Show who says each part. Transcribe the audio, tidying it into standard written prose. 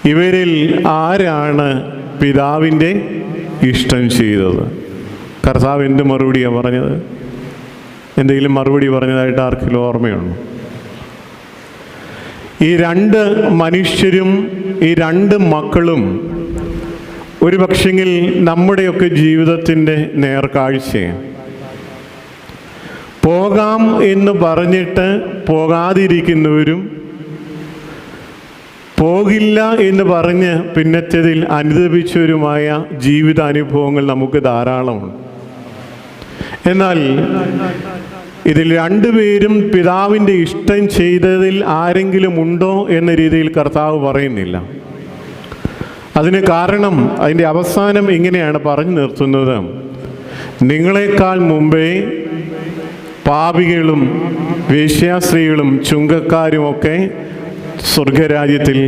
Speaker 1: ഇവരിൽ ആരാണ് പിതാവിൻ്റെ ഇഷ്ടം ചെയ്തത്? കർത്താവ് എന്ത് മറുപടിയാണ് പറഞ്ഞത്? എന്തെങ്കിലും മറുപടി പറഞ്ഞതായിട്ട് ആർക്കെങ്കിലും ഓർമ്മയുണ്ടോ? ഈ രണ്ട് മനുഷ്യരും, ഈ രണ്ട് മക്കളും ഒരു പക്ഷെങ്കിൽ നമ്മുടെയൊക്കെ ജീവിതത്തിൻ്റെ നേർക്കാഴ്ചയാണ്. പോകാം എന്ന് പറഞ്ഞിട്ട് പോകാതിരിക്കുന്നവരും, പോകില്ല എന്ന് പറഞ്ഞ് പിന്നത്തേതിൽ അനുദപിച്ചവരുമായ ജീവിതാനുഭവങ്ങൾ നമുക്ക് ധാരാളമുണ്ട്. എന്നാൽ ഇതിൽ രണ്ടുപേരും പിതാവിൻ്റെ ഇഷ്ടം ചെയ്തതിൽ ആരെങ്കിലും ഉണ്ടോ എന്ന രീതിയിൽ കർത്താവ് പറയുന്നില്ല. അതിന് കാരണം അതിൻ്റെ അവസാനം ഇങ്ങനെയാണ് പറഞ്ഞു നിർത്തുന്നത്: നിങ്ങളെക്കാൾ മുമ്പേ പാപികളും വേശ്യാസ്ത്രീകളും ചുങ്കക്കാരുമൊക്കെ സ്വർഗരാജ്യത്തിൽ